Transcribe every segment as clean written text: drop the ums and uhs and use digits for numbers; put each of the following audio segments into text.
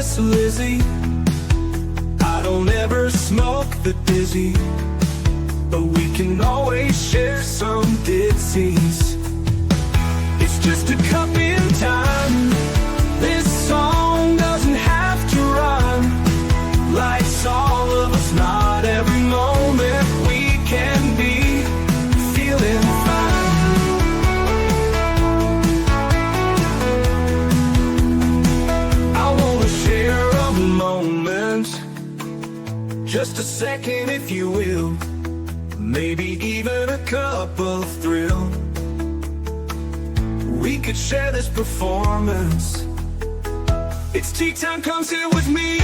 Miss Lizzie. I don't ever smoke the dizzy, but we can always share some ditsies. It's just a cup in time. This song doesn't have to rhyme. Life's all of us, not every moment we can be feeling fine. I wanna share a moment, just a second if you will, maybe even a cup of thrill. We could share this performance. It's tea time, come sit with me.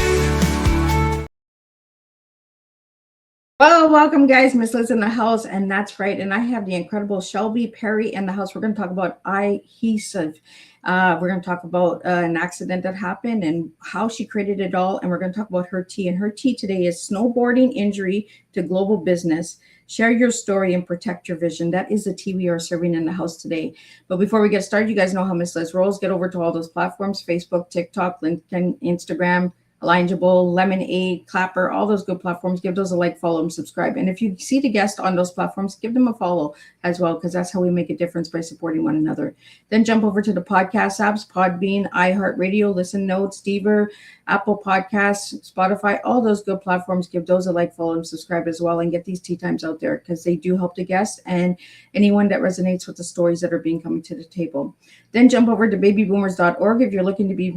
Well, welcome guys, Miss Liz in the house, and that's right. And I have the incredible Shelby Perry in the house. We're going to talk about Eyehesive. We're going to talk about an accident that happened and how she created it all. And we're going to talk about her tea. And her tea today is snowboarding injury to global business. Share your story and protect your vision. That is the tea we are serving in the house today. But before we get started, you guys know how Miss Liz rolls. Get over to all those platforms: Facebook, TikTok, LinkedIn, Instagram, Alignable, Lemonade, Clapper, all those good platforms. Give those a like, follow, and subscribe. And if you see the guest on those platforms, give them a follow as well, because that's how we make a difference, by supporting one another. Then jump over to the podcast apps: Podbean, iHeartRadio, Listen Notes, Deezer, Apple Podcasts, Spotify, all those good platforms. Give those a like, follow, and subscribe as well, and get these tea times out there, because they do help the guests and anyone that resonates with the stories that are being coming to the table. Then jump over to babyboomers.org if you're looking to be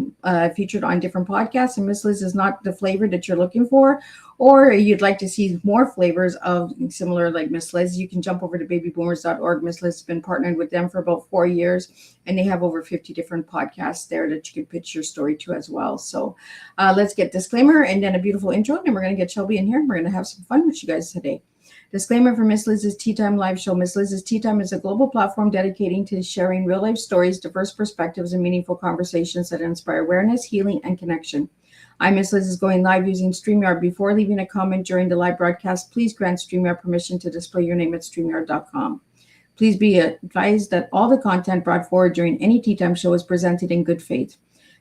featured on different podcasts and Miss Liz is not the flavor that you're looking for, or you'd like to see more flavors of similar like Miss Liz. You can jump over to babyboomers.org. Miss Liz has been partnered with them for about 4 years, and they have over 50 different podcasts there that you can pitch your story to as well. So let's get disclaimer and then a beautiful intro, and we're going to get Shelby in here, and we're going to have some fun with you guys today. Disclaimer for Miss Liz's Tea Time live show. Miss Liz's Tea Time is a global platform dedicating to sharing real-life stories, diverse perspectives, and meaningful conversations that inspire awareness, healing, and connection. I'm Miss Liz is going live using StreamYard. Before leaving a comment during the live broadcast, please grant StreamYard permission to display your name at StreamYard.com. Please be advised that all the content brought forward during any Tea Time show is presented in good faith.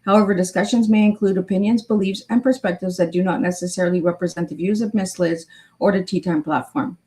However, discussions may include opinions, beliefs, and perspectives that do not necessarily represent the views of Miss Liz or the Tea Time platform.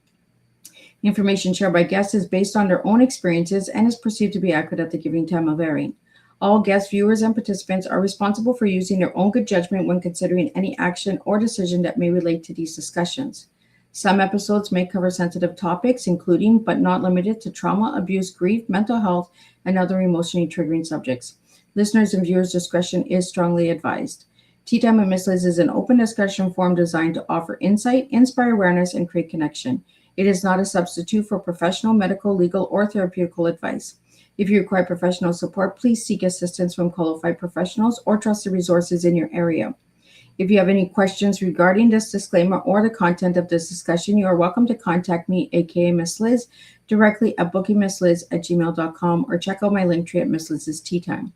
Information shared by guests is based on their own experiences and is perceived to be accurate at the given time of airing. All guests, viewers, and participants are responsible for using their own good judgment when considering any action or decision that may relate to these discussions. Some episodes may cover sensitive topics, including but not limited to trauma, abuse, grief, mental health, and other emotionally triggering subjects. Listeners' and viewers' discretion is strongly advised. Tea Time with Miss Liz is an open discussion forum designed to offer insight, inspire awareness, and create connection. It is not a substitute for professional, medical, legal, or therapeutical advice. If you require professional support, please seek assistance from qualified professionals or trusted resources in your area. If you have any questions regarding this disclaimer or the content of this discussion, you are welcome to contact me, aka Miss Liz, directly at bookingmissliz@gmail.com, or check out my link tree at Miss Liz's Tea Time.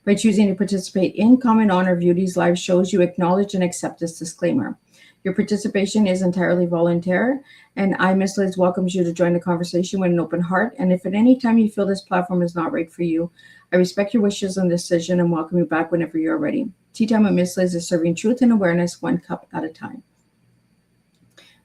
By choosing to participate in, comment on, or view these live shows, you acknowledge and accept this disclaimer. Your participation is entirely voluntary, and I, Miss Liz, welcomes you to join the conversation with an open heart. And if at any time you feel this platform is not right for you, I respect your wishes and decision and welcome you back whenever you're ready. Tea Time with Miss Liz is serving truth and awareness one cup at a time.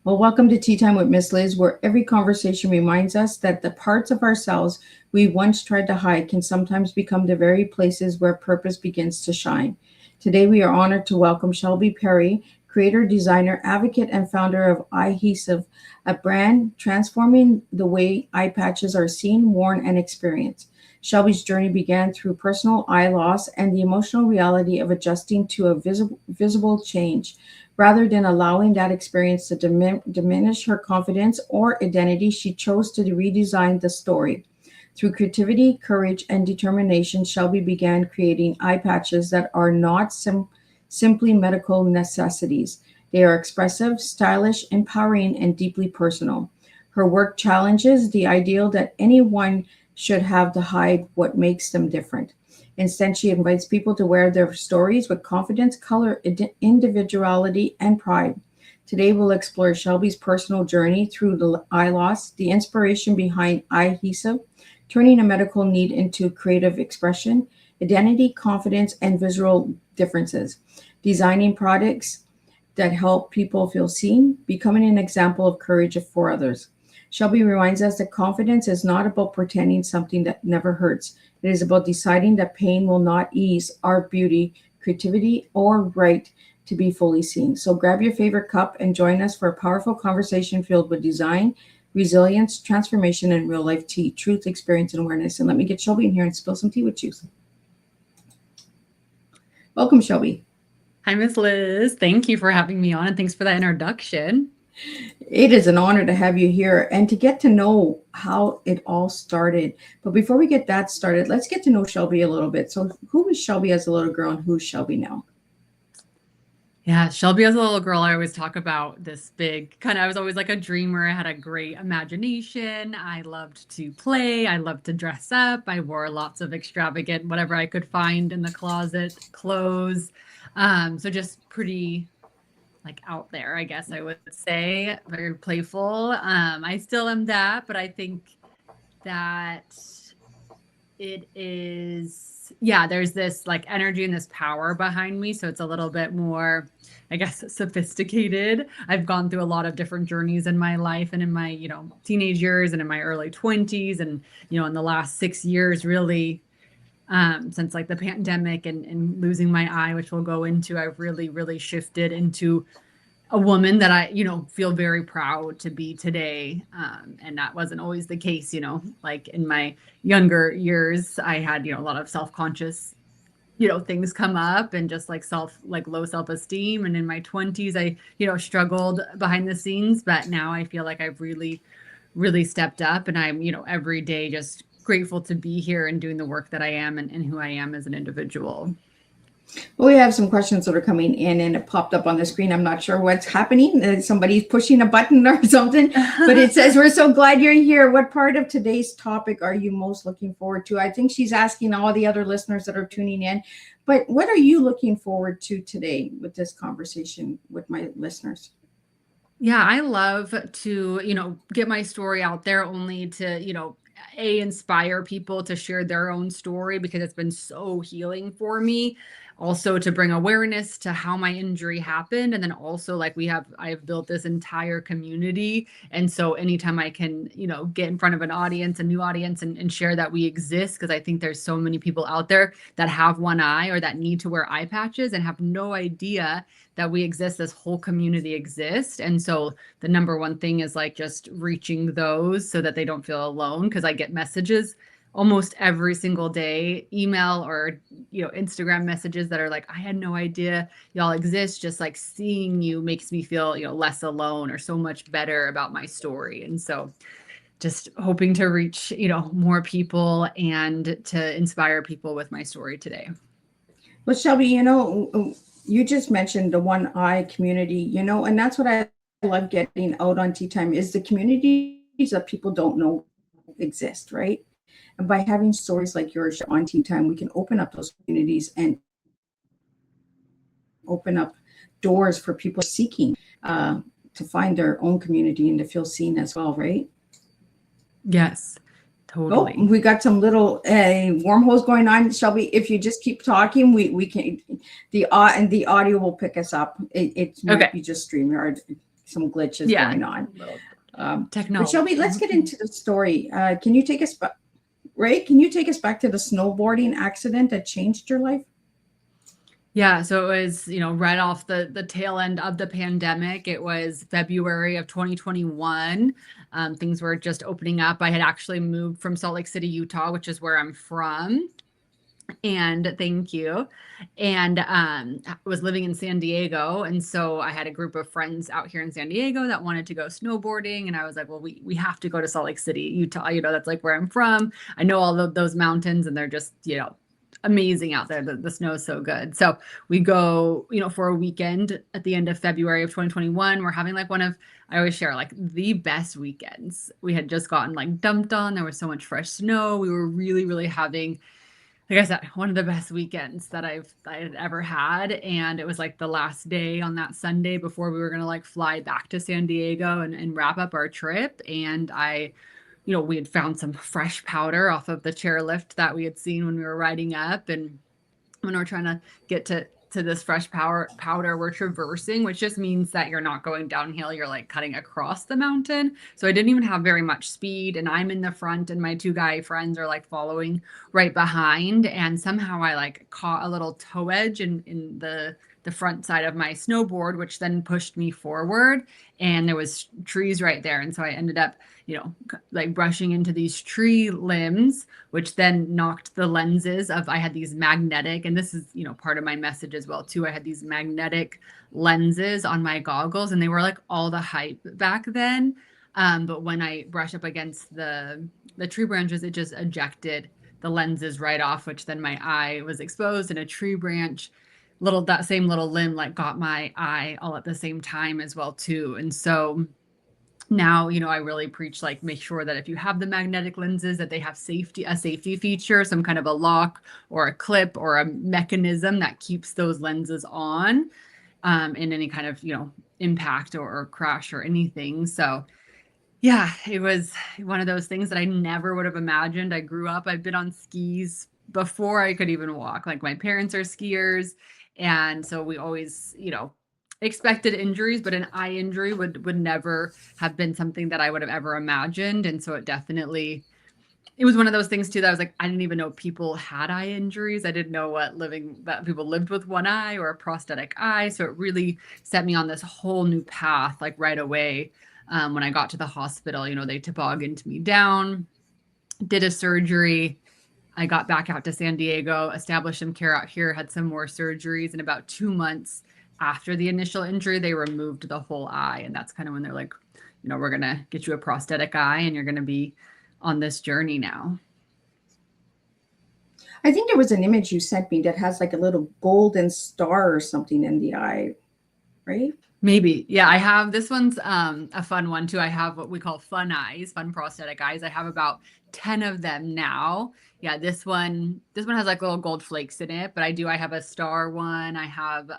Well, welcome to Tea Time with Miss Liz, where every conversation reminds us that the parts of ourselves we once tried to hide can sometimes become the very places where purpose begins to shine. Today, we are honored to welcome Shelby Perry, creator, designer, advocate, and founder of Eyehesive, a brand transforming the way eye patches are seen, worn, and experienced. Shelby's journey began through personal eye loss and the emotional reality of adjusting to a visible change. Rather than allowing that experience to diminish her confidence or identity, she chose to redesign the story. Through creativity, courage, and determination, Shelby began creating eye patches that are not simply medical necessities. They are expressive, stylish, empowering, and deeply personal. Her work challenges the ideal that anyone should have to hide what makes them different. Instead, she invites people to wear their stories with confidence, color, individuality, and pride. Today, we'll explore Shelby's personal journey through the eye loss, the inspiration behind Eyehesive, turning a medical need into creative expression, identity, confidence, and visual differences. designing products that help people feel seen, becoming an example of courage for others. Shelby reminds us that confidence is not about pretending something that never hurts. It is about deciding that pain will not ease our beauty, creativity, or right to be fully seen. So grab your favorite cup and join us for a powerful conversation filled with design, resilience, transformation, and real life tea, truth, experience, and awareness. And let me get Shelby in here and spill some tea with you. Welcome, Shelby. Hi, Miss Liz. Thank you for having me on, and thanks for that introduction. It is an honor to have you here and to get to know how it all started. But before we get that started, let's get to know Shelby a little bit. So, who was Shelby as a little girl and who's Shelby now? Yeah, Shelby as a little girl, I always talk about this big I was always like a dreamer. I had a great imagination. I loved to play. I loved to dress up. I wore lots of extravagant, whatever I could find in the closet, clothes. So just pretty like out there, I guess I would say, very playful. I still am that, but I think that it is, yeah, there's this like energy and this power behind me. So it's a little bit more, I guess, sophisticated. I've gone through a lot of different journeys in my life and in my, teenage years and in my early 20s. And, in the last 6 years, really, since like the pandemic and losing my eye, which we'll go into, I've really, really shifted into a woman that I, feel very proud to be today. And that wasn't always the case, like in my younger years, I had, a lot of self-conscious, things come up and just like low self-esteem. And in my 20s, I, struggled behind the scenes, but now I feel like I've really, really stepped up and I'm, every day just grateful to be here and doing the work that I am and who I am as an individual. Well, we have some questions that are coming in and it popped up on the screen. I'm not sure what's happening. Somebody's pushing a button or something, but it says, we're so glad you're here. What part of today's topic are you most looking forward to? I think she's asking all the other listeners that are tuning in, but what are you looking forward to today with this conversation with my listeners? Yeah, I love to, get my story out there only to, inspire people to share their own story because it's been so healing for me. Also to bring awareness to how my injury happened. And then also like I have built this entire community. And so anytime I can, get in front of an audience, a new audience and share that we exist, because I think there's so many people out there that have one eye or that need to wear eye patches and have no idea that we exist, this whole community exists. And so the number one thing is like just reaching those so that they don't feel alone. Because I get messages almost every single day, email or Instagram messages that are like, I had no idea y'all exist. Just like seeing you makes me feel less alone or so much better about my story. And so just hoping to reach more people and to inspire people with my story today. Well, Shelby, you just mentioned the one eye community, and that's what I love getting out on Tea Time is the communities that people don't know exist, right? And by having stories like yours on Tea Time, we can open up those communities and open up doors for people seeking to find their own community and to feel seen as well, right? Yes, totally. Oh, we got some little wormholes going on, Shelby. If you just keep talking, we can the audio will pick us up. It might be just StreamYard, some glitches going on. Technology. But Shelby, let's get into the story. Can you take us back? Ray, can you take us back to the snowboarding accident that changed your life? Yeah, so it was, right off the tail end of the pandemic. It was February of 2021. Things were just opening up. I had actually moved from Salt Lake City, Utah, which is where I'm from. And thank you. And I was living in San Diego. And so I had a group of friends out here in San Diego that wanted to go snowboarding. And I was like, well, we have to go to Salt Lake City, Utah. That's like where I'm from. I know all of those mountains and they're just, amazing out there. The snow is so good. So we go, for a weekend at the end of February of 2021. We're having like I always share like the best weekends. We had just gotten like dumped on. There was so much fresh snow. We were really, really having, like I said, one of the best weekends that I had ever had. And it was like the last day on that Sunday before we were going to like fly back to San Diego and wrap up our trip. And we had found some fresh powder off of the chairlift that we had seen when we were riding up. And when we were trying to get to to this fresh powder, we're traversing, which just means that you're not going downhill, you're like cutting across the mountain. So I didn't even have very much speed, and I'm in the front and my two guy friends are like following right behind, and somehow I like caught a little toe edge in the front side of my snowboard, which then pushed me forward, and there was trees right there, and so I ended up, you know, like brushing into these tree limbs, which then knocked the lenses of, I had these magnetic, and this is, you know, part of my message as well too, I had these magnetic lenses on my goggles, and they were like all the hype back then. But when I brushed up against the tree branches, it just ejected the lenses right off, which then my eye was exposed, and a tree branch, that same little limb like got my eye all at the same time as well too. And so now, you know, I really preach, like, make sure that if you have the magnetic lenses, that they have a safety feature, some kind of a lock or a clip or a mechanism that keeps those lenses on in any kind of, you know, impact or crash or anything. So yeah, it was one of those things that I never would have imagined. I've been on skis before I could even walk. Like, my parents are skiers, and so we always, you know, expected injuries, but an eye injury would never have been something that I would have ever imagined. And so it was one of those things too that I was like, I didn't even know people had eye injuries. I didn't know that people lived with one eye or a prosthetic eye. So it really set me on this whole new path, like right away. When I got to the hospital, you know, they tobogganed me down, did a surgery. I got back out to San Diego, established some care out here, had some more surgeries, and about 2 months after the initial injury, they removed the whole eye. And that's kind of when they're like, you know, we're going to get you a prosthetic eye, and you're going to be on this journey now. I think there was an image you sent me that has like a little golden star or something in the eye, right? Maybe. Yeah, I have, this one's a fun one too. I have what we call fun prosthetic eyes. I have about 10 of them now. Yeah, this one has like little gold flakes in it, but I have a star one. I have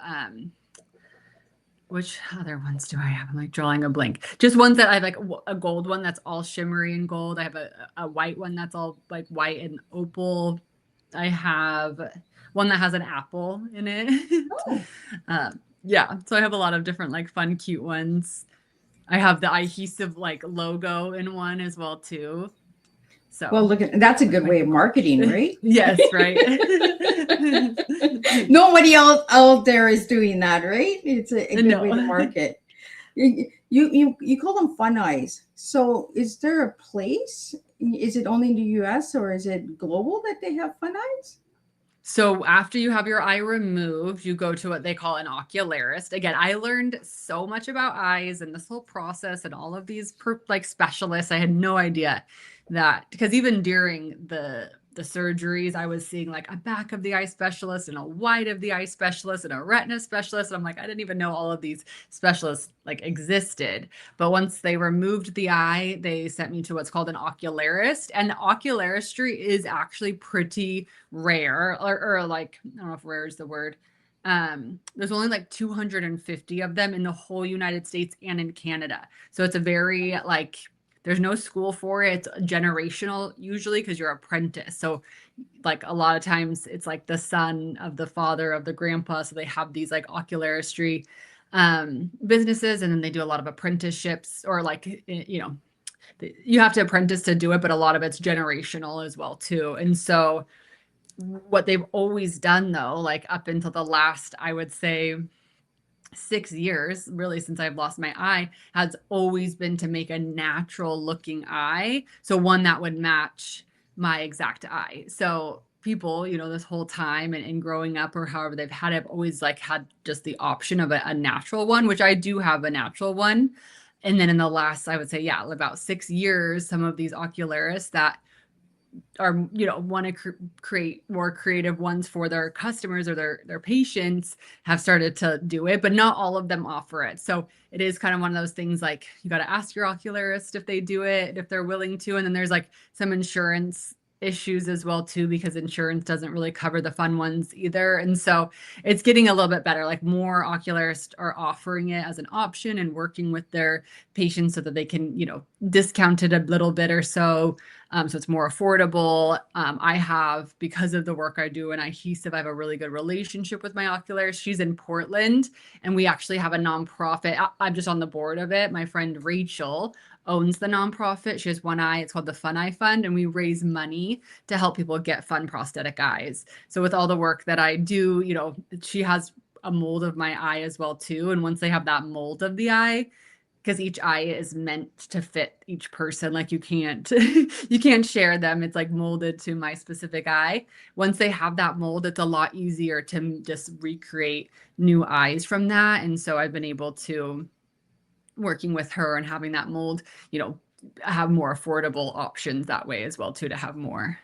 which other ones do I have? I'm like drawing a blank. Just ones that I have, like a gold one that's all shimmery and gold. I have a white one that's all like white and opal. I have one that has an apple in it. Oh. Yeah, so I have a lot of different like fun, cute ones. I have the Eyehesive like logo in one as well too. So Well, that's a good way of marketing, right? Yes, right. Nobody else out there is doing that, right? It's a good way to market. You call them fun eyes. So is there a place? Is it only in the US or is it global that they have fun eyes? So after you have your eye removed, you go to what they call an ocularist. Again, I learned so much about eyes and this whole process and all of these like specialists. I had no idea that, because even during the surgeries, I was seeing like a back of the eye specialist and a wide of the eye specialist and a retina specialist. And I'm like, I didn't even know all of these specialists like existed. But once they removed the eye, they sent me to what's called an ocularist. And ocularistry is actually pretty rare, or like, I don't know if rare is the word. There's only like 250 of them in the whole United States and in Canada. So it's a very like, there's no school for it. It's generational usually because you're apprentice. So like a lot of times it's like the son of the father of the grandpa. So they have these like ocularistry businesses, and then they do a lot of apprenticeships, or like, you know, you have to apprentice to do it, but a lot of it's generational as well too. And so what they've always done though, like up until the last, I would say 6 years, really since I've lost my eye, has always been to make a natural looking eye. So one that would match my exact eye. So people, you know, this whole time and growing up or however they've had it, have always like had just the option of a natural one, which I do have a natural one. And then in the last, I would say, yeah, about 6 years, some of these ocularists that are, you know, want to create more creative ones for their customers or their patients have started to do it, but not all of them offer it. So it is kind of one of those things, like you got to ask your ocularist if they do it, if they're willing to. And then there's like some insurance issues as well too, because insurance doesn't really cover the fun ones either. And so it's getting a little bit better, like more ocularists are offering it as an option and working with their patients so that they can, you know, discount it a little bit or so. So it's more affordable. I have, because of the work I do in Eyehesive, I have a really good relationship with my oculars. She's in Portland, and we actually have a nonprofit. I'm just on the board of it. My friend Rachel owns the nonprofit. She has one eye. It's called the Fun Eye Fund, and we raise money to help people get fun prosthetic eyes. So with all the work that I do, she has a mold of my eye as well too. And once they have that mold of the eye, because each eye is meant to fit each person, like you can't you can't share them. It's like molded to my specific eye. Once they have that mold, it's a lot easier to just recreate new eyes from that. And so I've been able to, working with her and having that mold, have more affordable options that way as well too, to have more.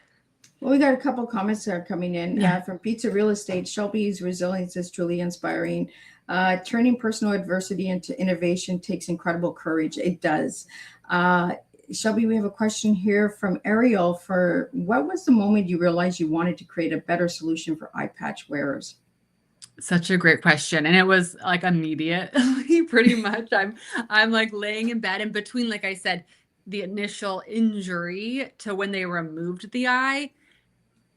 Well, we got a couple comments that are coming in Yeah. from Pizza Real Estate. Shelby's resilience is truly inspiring. Turning personal adversity into innovation takes incredible courage. It does. Shelby, we have a question here from Ariel for what was the moment you realized you wanted to create a better solution for eye patch wearers? Such a great question. And it was like immediately, pretty much. I'm like laying in bed, and between, like I said, the initial injury to when they removed the eye,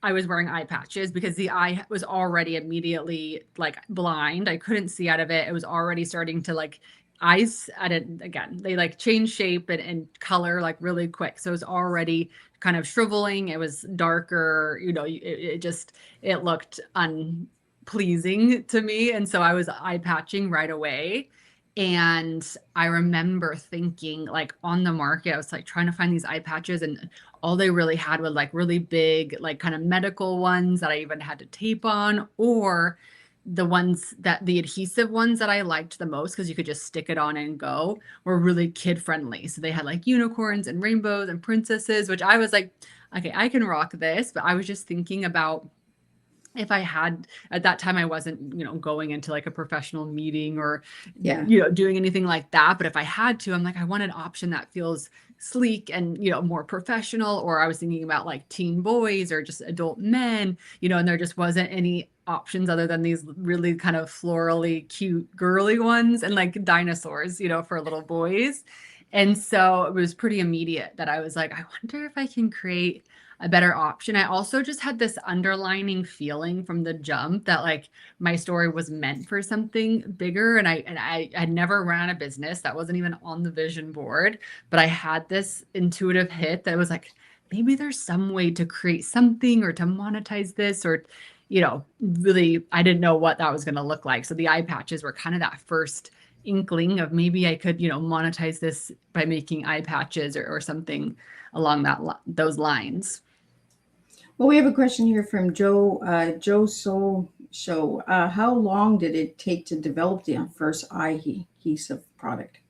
I was wearing eye patches because the eye was already immediately like blind. I couldn't see out of it. It was already starting to like eyes at it again. They like change shape and color like really quick. So it was already kind of shriveling. It was darker, it looked unpleasing to me. And so I was eye patching right away. And I remember thinking, like, on the market, I was like trying to find these eye patches, and all they really had were like really big, like kind of medical ones that I even had to tape on, or the adhesive ones that I liked the most because you could just stick it on and go, were really kid friendly. So they had like unicorns and rainbows and princesses, which I was like, okay, I can rock this. But I was just thinking about, if I had, at that time, I wasn't, going into like a professional meeting or, doing anything like that. But if I had to, I'm like, I want an option that feels sleek and, more professional. Or I was thinking about like teen boys or just adult men, and there just wasn't any options other than these really kind of florally cute girly ones and like dinosaurs, for little boys. And so it was pretty immediate that I was like, I wonder if I can create a better option. I also just had this underlining feeling from the jump that like my story was meant for something bigger. And I had never ran a business. That wasn't even on the vision board, but I had this intuitive hit that was like, maybe there's some way to create something or to monetize this, or, really, I didn't know what that was going to look like. So the eye patches were kind of that first inkling of maybe I could, monetize this by making eye patches or something along those lines. Well, we have a question here from Joe Soul Show. How long did it take to develop the first Eyehesive product?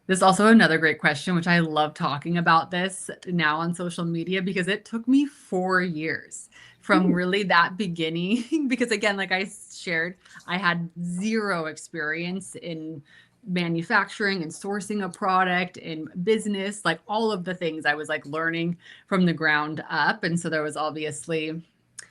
This is also another great question, which I love talking about this now on social media, because it took me 4 years from really that beginning. Because again, like I shared, I had zero experience in manufacturing and sourcing a product, in business, like all of the things I was like learning from the ground up. And so there was obviously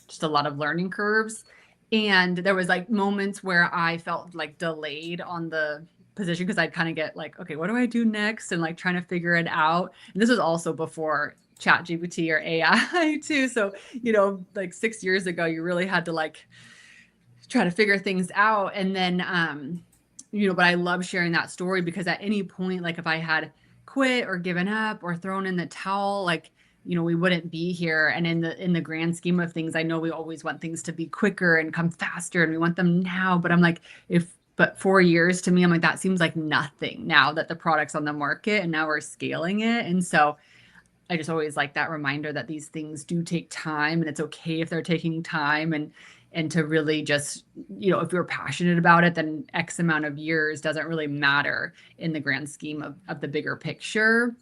just a lot of learning curves. And there was like moments where I felt like delayed on the position because I'd kind of get like, okay, what do I do next? And like trying to figure it out. And this was also before ChatGPT or AI too. So, like 6 years ago, you really had to like try to figure things out. And then, but I love sharing that story because at any point, like if I had quit or given up or thrown in the towel, like, we wouldn't be here. And in the grand scheme of things, I know we always want things to be quicker and come faster and we want them now. But I'm like, but 4 years to me, I'm like, that seems like nothing now that the product's on the market and now we're scaling it. And so I just always like that reminder that these things do take time, and it's okay if they're taking time, and to really just, if you're passionate about it, then X amount of years doesn't really matter in the grand scheme of the bigger picture.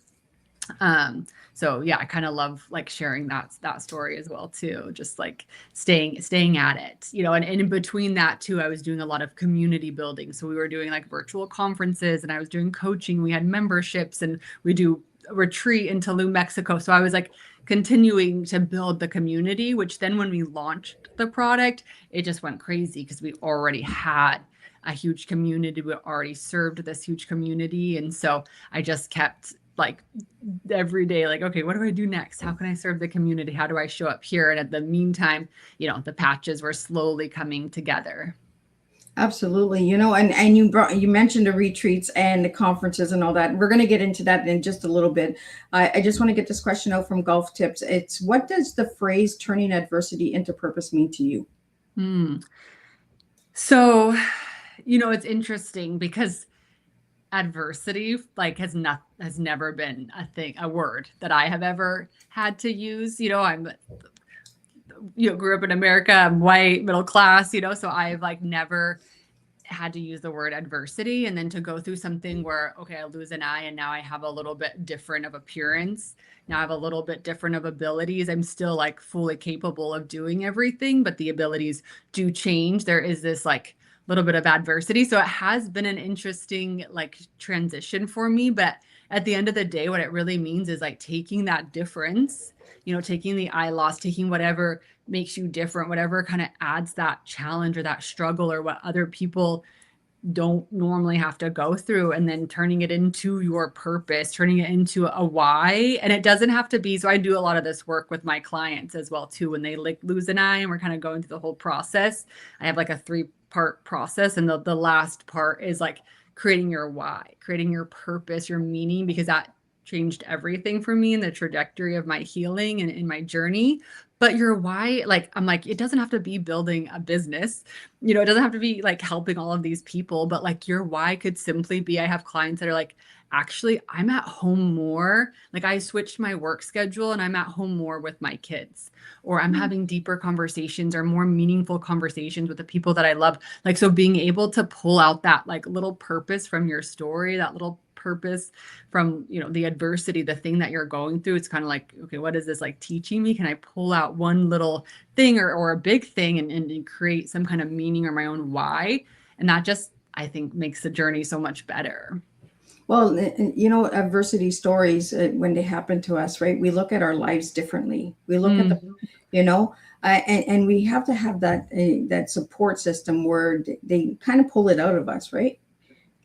So yeah, I kind of love like sharing that story as well too, just like staying at it, and in between that too, I was doing a lot of community building. So we were doing like virtual conferences, and I was doing coaching. We had memberships, and we do a retreat in Tulum, Mexico. So I was like continuing to build the community, which then when we launched the product, it just went crazy because we already had a huge community. We already served this huge community. And so I just kept like every day, like, okay, what do I do next? How can I serve the community? How do I show up here? And at the meantime, the patches were slowly coming together. Absolutely. And you mentioned the retreats and the conferences and all that. We're going to get into that in just a little bit. I just want to get this question out from Golf Tips. It's, what does the phrase turning adversity into purpose mean to you? So, it's interesting because adversity has never been a word that I have ever had to use. I'm grew up in America, I'm white, middle class, so I've never had to use the word adversity. And then to go through something where, okay, I lose an eye and now I have a little bit different of appearance. Now I have a little bit different of abilities. I'm still fully capable of doing everything, but the abilities do change. There is this little bit of adversity. So it has been an interesting transition for me. But at the end of the day, what it really means is taking that difference, taking the eye loss, taking whatever makes you different, whatever kind of adds that challenge or that struggle or what other people don't normally have to go through, and then turning it into your purpose, turning it into a why. And it doesn't have to be, so I do a lot of this work with my clients as well too, when they lose an eye and we're kind of going through the whole process. I have a 3-part process, and the last part is creating your why, creating your purpose, your meaning, because that changed everything for me in the trajectory of my healing and in my journey. But your why, it doesn't have to be building a business, it doesn't have to be helping all of these people, but your why could simply be, I have clients that are actually, I'm at home more. I switched my work schedule and I'm at home more with my kids, or I'm having deeper conversations or more meaningful conversations with the people that I love. So being able to pull out that little purpose from your story, that little purpose from, the adversity, the thing that you're going through, it's kind of okay, what is this teaching me? Can I pull out one little thing or a big thing and create some kind of meaning or my own why? And that just, I think, makes the journey so much better. Well, adversity stories, when they happen to us, right? We look at our lives differently. We look at and we have to have that support system where they kind of pull it out of us, right?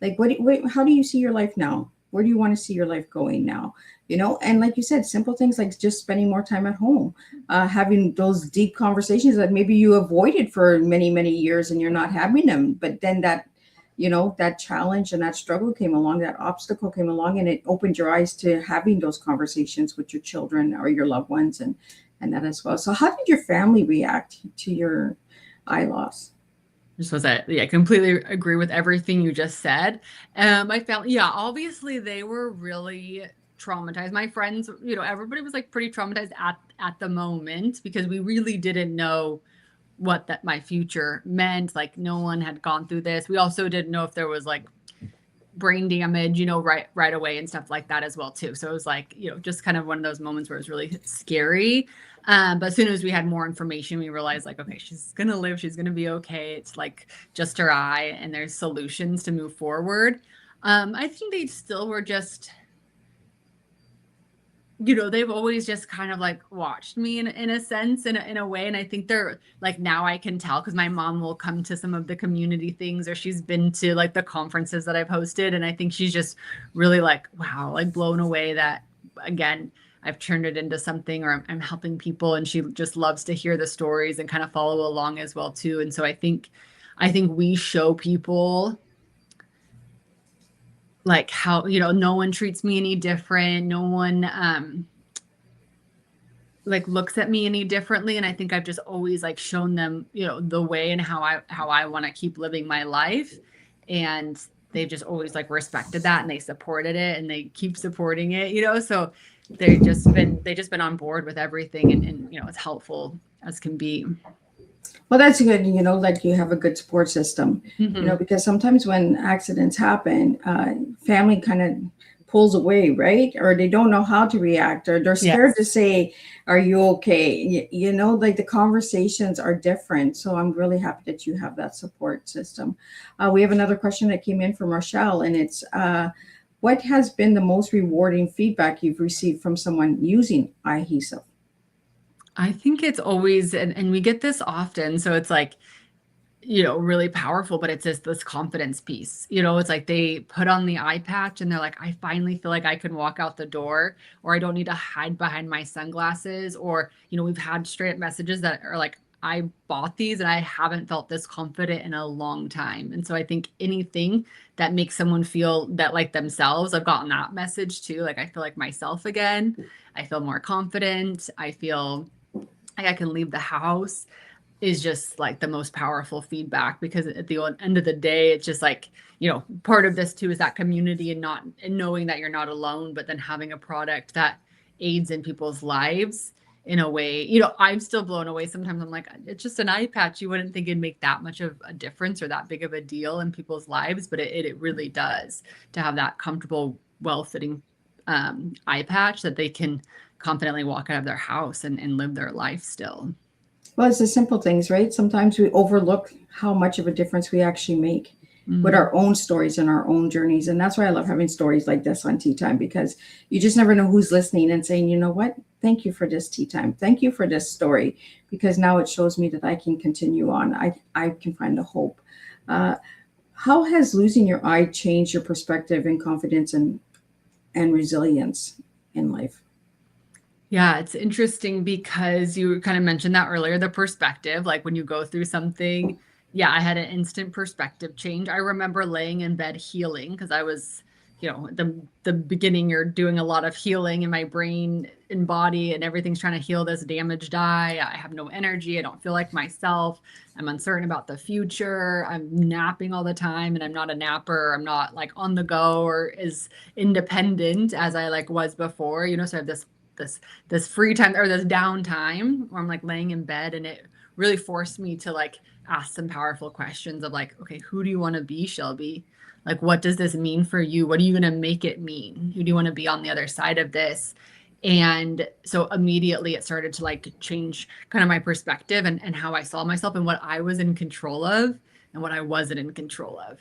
How do you see your life now? Where do you want to see your life going now? And like you said, simple things like just spending more time at home, having those deep conversations that maybe you avoided for many, many years and you're not having them. But then that challenge and that struggle came along, that obstacle came along, and it opened your eyes to having those conversations with your children or your loved ones and that as well. So how did your family react to your eye loss? I completely agree with everything you just said. My family, obviously they were really traumatized. My friends, everybody was pretty traumatized at the moment, because we really didn't know what that my future meant. No one had gone through this. We also didn't know if there was brain damage, right away and stuff like that as well too. So it was just kind of one of those moments where it was really scary. But as soon as we had more information, we realized okay, she's going to live. She's going to be okay. It's just her eye, and there's solutions to move forward. I think they still were just, they've always just kind of watched me in a sense, in a way. And I think they're now I can tell, because my mom will come to some of the community things, or she's been to the conferences that I've hosted. And I think she's just really wow, blown away that, again, I've turned it into something, or I'm helping people. And she just loves to hear the stories and kind of follow along as well too. And so I think we show people how, no one treats me any different. No one, looks at me any differently. And I think I've just always shown them, the way and how I want to keep living my life. And they've just always respected that, and they supported it, and they keep supporting it, so they've just been on board with everything, and as helpful as can be. Well, that's good. You have a good support system, because sometimes when accidents happen, family kind of pulls away, right? Or they don't know how to react, or they're scared to say, are you okay? The conversations are different. So I'm really happy that you have that support system. We have another question that came in from Rochelle, and it's, what has been the most rewarding feedback you've received from someone using Eyehesive? I think it's always, and we get this often. So it's really powerful, but it's this confidence piece. It's like they put on the eye patch and they're like, I finally feel like I can walk out the door, or I don't need to hide behind my sunglasses. Or, we've had straight up messages that are like, I bought these and I haven't felt this confident in a long time. And so I think anything that makes someone feel that like themselves, I've gotten that message too. Like, I feel like myself again. I feel more confident. I feel like I can leave the house, is just like the most powerful feedback, because at the end of the day, it's just like, part of this too is that community, and knowing that you're not alone, but then having a product that aids in people's lives in a way. I'm still blown away. Sometimes I'm like, it's just an eye patch. You wouldn't think it'd make that much of a difference or that big of a deal in people's lives, but it really does, to have that comfortable, well-fitting eye patch that they can confidently walk out of their house and live their life still. Well, it's the simple things, right? Sometimes we overlook how much of a difference we actually make with our own stories and our own journeys. And that's why I love having stories like this on Tea Time, because you just never know who's listening and saying, you know what? Thank you for this tea time. Thank you for this story, because now it shows me that I can continue on. I can find the hope. How has losing your eye changed your perspective and confidence and resilience in life? Yeah, it's interesting because you kind of mentioned that earlier, the perspective, like when you go through something. Yeah, I had an instant perspective change. I remember laying in bed healing, because I was, the beginning, you're doing a lot of healing in my brain and body, and everything's trying to heal this damaged eye. I have no energy. I don't feel like myself. I'm uncertain about the future. I'm napping all the time, and I'm not a napper. I'm not like on the go or as independent as I like was before, so I have this free time, or this downtime where I'm like laying in bed, and it really forced me to like ask some powerful questions of like, okay, who do you want to be, Shelby? Like, what does this mean for you? What are you going to make it mean? Who do you want to be on the other side of this? And so immediately it started to like change kind of my perspective and how I saw myself, and what I was in control of and what I wasn't in control of.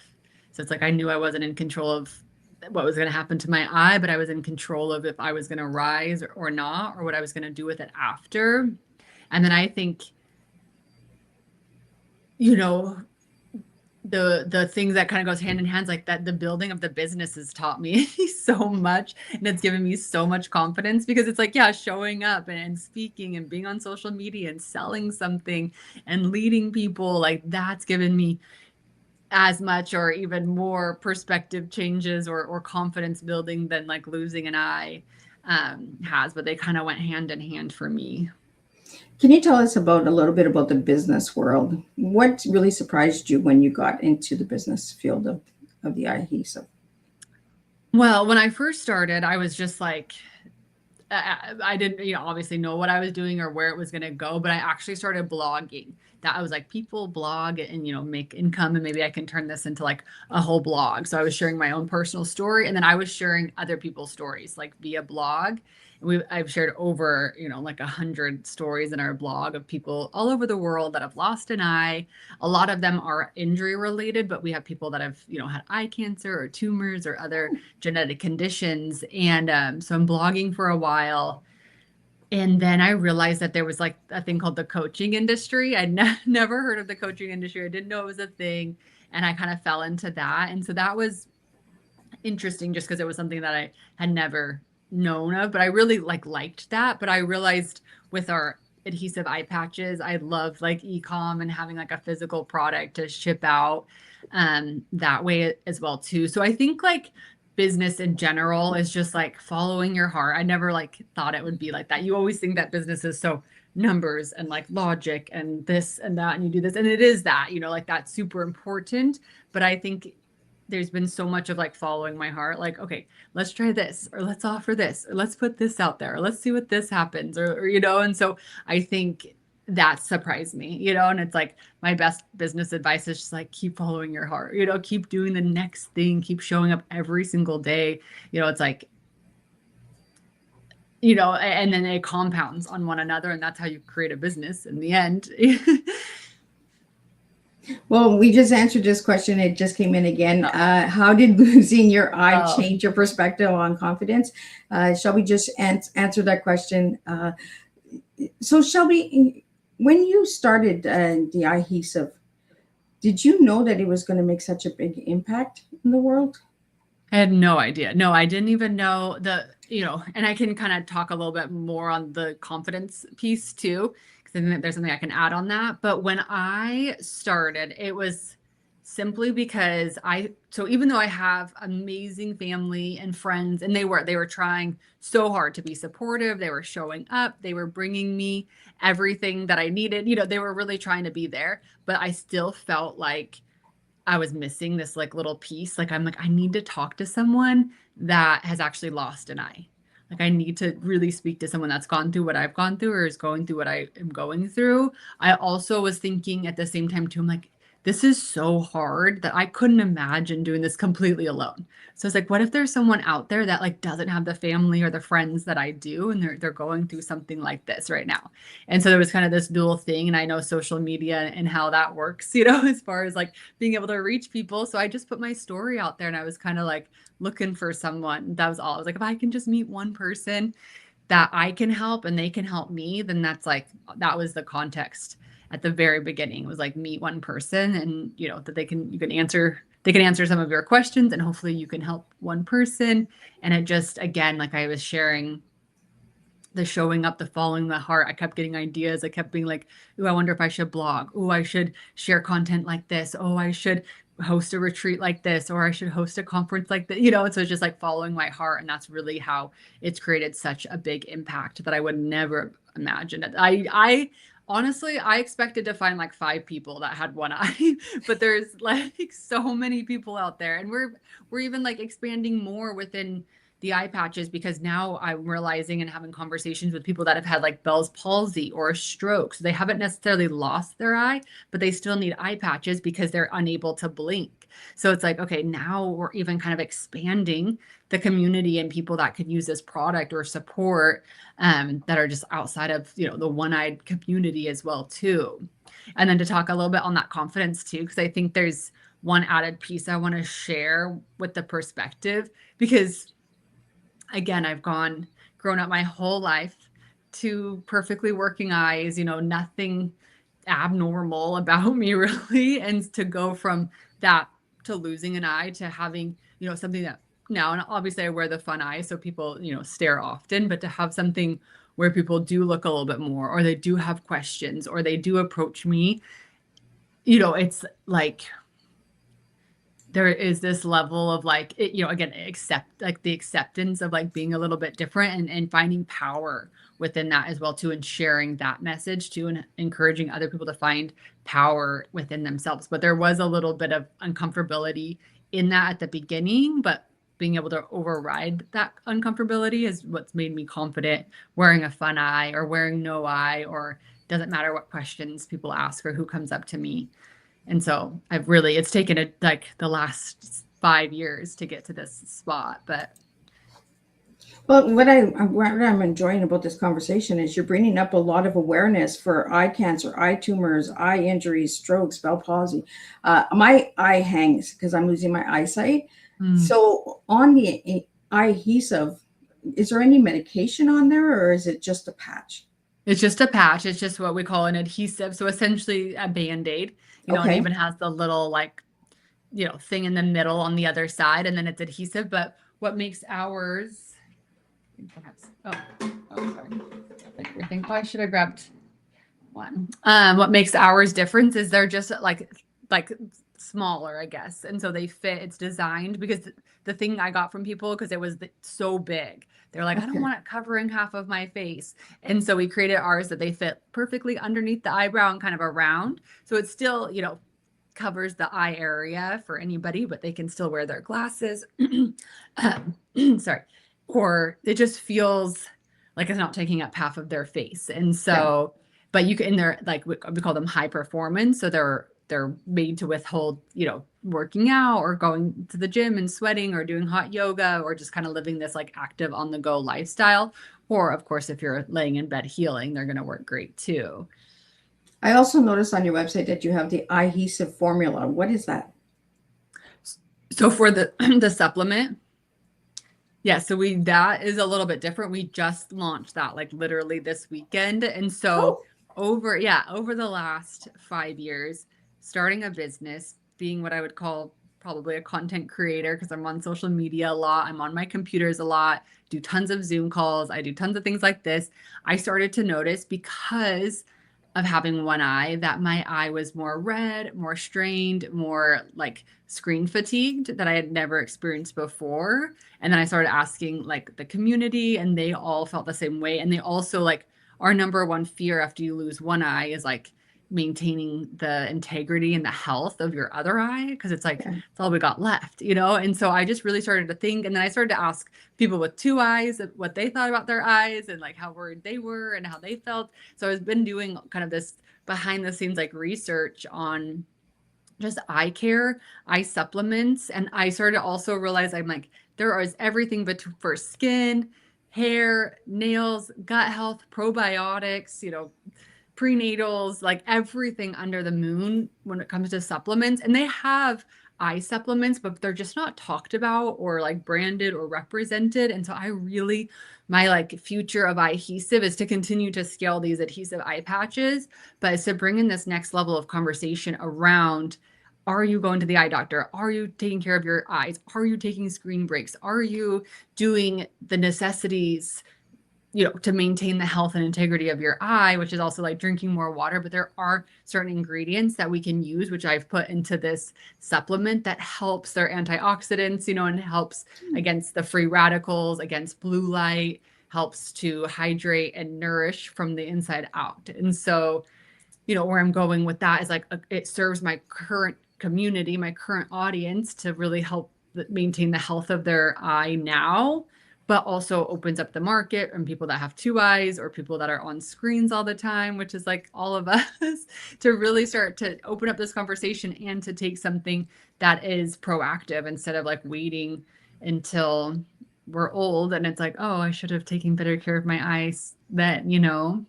So it's like, I knew I wasn't in control of what was going to happen to my eye, but I was in control of if I was going to rise or not, or what I was going to do with it after. And then I think, the things that kind of goes hand in hand, like that, the building of the business has taught me so much, and it's given me so much confidence, because it's like, yeah, showing up and speaking and being on social media and selling something and leading people, like that's given me as much or even more perspective changes or confidence building than like losing an eye has, but they kind of went hand in hand for me. Can you tell us about a little bit about the business world? What really surprised you when you got into the business field of the Eyehesive? Well, when I first started, I was just like, I didn't, obviously know what I was doing or where it was going to go, but I actually started blogging. That I was like, people blog and, make income, and maybe I can turn this into like a whole blog. So I was sharing my own personal story, and then I was sharing other people's stories, like via blog. And I've shared over, like 100 stories in our blog of people all over the world that have lost an eye. A lot of them are injury related, but we have people that have, had eye cancer or tumors or other genetic conditions. And so I'm blogging for a while. And then I realized that there was like a thing called the coaching industry. I'd never heard of the coaching industry. I didn't know it was a thing. And I kind of fell into that. And so that was interesting, just because it was something that I had never known of, but I really liked that. But I realized with our adhesive eye patches, I love like e-com and having like a physical product to ship out that way as well too. So I think like business in general is just like following your heart. I never like thought it would be like that. You always think that business is so numbers and like logic and this and that, and you do this, and it is that, like that's super important. But I think there's been so much of like following my heart, like, okay, let's try this, or let's offer this, or let's put this out there, or let's see what this happens, or and so I think that surprised me, and it's like my best business advice is just like, keep following your heart, keep doing the next thing, keep showing up every single day. It's like, and then it compounds on one another, and that's how you create a business in the end. Well, we just answered this question. It just came in again. How did losing your eye change your perspective on confidence? Shelby just answered that question. So Shelby, when you started the Eyehesive, Did you know that it was going to make such a big impact in the world? I had no idea. No, I didn't even know and I can kind of talk a little bit more on the confidence piece too, because I think that there's something I can add on that. But when I started, it was simply because so even though I have amazing family and friends, and they were trying so hard to be supportive, they were showing up, they were bringing me everything that I needed, they were really trying to be there, but I still felt like I was missing this like little piece. Like I'm like, I need to talk to someone that has actually lost an eye. Like I need to really speak to someone that's gone through what I've gone through or is going through what I am going through. I also was thinking at the same time too, I'm like, this is so hard that I couldn't imagine doing this completely alone. So it's like, what if there's someone out there that like doesn't have the family or the friends that I do, and they're going through something like this right now? And so there was kind of this dual thing, and I know social media and how that works, as far as like being able to reach people. So I just put my story out there, and I was kind of like looking for someone. That was all. I was like, if I can just meet one person that I can help and they can help me, then that was the context at the very beginning. It was like meet one person, and that they can answer some of your questions, and hopefully you can help one person. And it just, again, like I was sharing, the showing up, the following the heart. I kept getting ideas. I kept being like, "Ooh, I wonder if I should blog. Ooh, I should share content like this. Oh, I should host a retreat like this, or I should host a conference like that." And so it's just like following my heart, and that's really how it's created such a big impact that I would never imagine it. I honestly, I expected to find like 5 people that had one eye, but there's like so many people out there, and we're even like expanding more within the eye patches, because now I'm realizing and having conversations with people that have had like Bell's palsy or a stroke. So they haven't necessarily lost their eye, but they still need eye patches because they're unable to blink. So it's like, okay, now we're even kind of expanding the community and people that could use this product or support, that are just outside of, the one-eyed community as well too. And then to talk a little bit on that confidence too, because I think there's one added piece I want to share with the perspective, because again, I've grown up my whole life, 2 perfectly working eyes, nothing abnormal about me really. And to go from that to losing an eye to having, something that now, and obviously I wear the fun eye, so people, stare often, but to have something where people do look a little bit more, or they do have questions, or they do approach me, it's like, there is this level of like it, again, the acceptance of like being a little bit different, and finding power within that as well too, and sharing that message too, and encouraging other people to find power within themselves. But there was a little bit of uncomfortability in that at the beginning, but being able to override that uncomfortability is what's made me confident wearing a fun eye or wearing no eye, or doesn't matter what questions people ask or who comes up to me. And so it's taken like the last 5 years to get to this spot, but Well, what I'm enjoying about this conversation is you're bringing up a lot of awareness for eye cancer, eye tumors, eye injuries, strokes, Bell palsy. My eye hangs because I'm losing my eyesight. So on the Eyehesive, is there any medication on there, or is it just a patch? it's just a patch. It's just what we call an adhesive. So essentially a Band-Aid, and Okay. even has the little like, thing in the middle on the other side, and then it's adhesive. But what makes ours, perhaps, sorry. I think I should have grabbed one. What makes ours different is they're just like smaller, I guess. And so they fit, it's designed, because the thing I got from people, because it was so big, they're like, I don't Okay. want it covering half of my face. And so we created ours that they fit perfectly underneath the eyebrow and kind of around. So it's still, covers the eye area for anybody, but they can still wear their glasses. Sorry. Or it just feels like it's not taking up half of their face. And so, but you can, and they're like, we call them high performance. So they're made to withhold, working out or going to the gym and sweating or doing hot yoga, or just kind of living this like active on the go lifestyle. Or of course, if you're laying in bed healing, they're going to work great too. I also noticed on your website that you have the Eyehesive formula. What is that? So for the the supplement, yeah, so that is a little bit different. We just launched that like literally this weekend. And so over the last 5 years, starting a business, being what I would call probably a content creator, because I'm on social media a lot, I'm on my computers a lot, do tons of Zoom calls, I do tons of things like this. I started to notice, because of having one eye, that my eye was more red, more strained, more like screen fatigued, that I had never experienced before. And then I started asking like the community, and they all felt the same way. And they also, like, our number one fear after you lose one eye is like maintaining the integrity and the health of your other eye, because it's like, Yeah. it's all we got left, you know? And so I just really started to think, and then I started to ask people with two eyes what they thought about their eyes, and like how worried they were and how they felt. So I've been doing kind of this behind the scenes like research on just eye care, eye supplements. And I started to also realize, I'm like, there is everything but for skin, hair, nails, gut health, probiotics, you know, prenatals, like everything under the moon when it comes to supplements. And they have eye supplements, but they're just not talked about or like branded or represented. And so I really, my like future of Eyehesive is to continue to scale these adhesive eye patches, but it's to bring in this next level of conversation around, are you going to the eye doctor? Are you taking care of your eyes? Are you taking screen breaks? Are you doing the necessities, you know, to maintain the health and integrity of your eye, which is also like drinking more water? But there are certain ingredients that we can use, which I've put into this supplement, that helps their antioxidants, you know, and helps against the free radicals, against blue light, helps to hydrate and nourish from the inside out. And so, you know, where I'm going with that is like, it serves my current community, my current audience, to really help maintain the health of their eye now, but also opens up the market and people that have two eyes or people that are on screens all the time, which is like all of us, to really start to open up this conversation and to take something that is proactive instead of like waiting until we're old and it's like, oh, I should have taken better care of my eyes then, you know.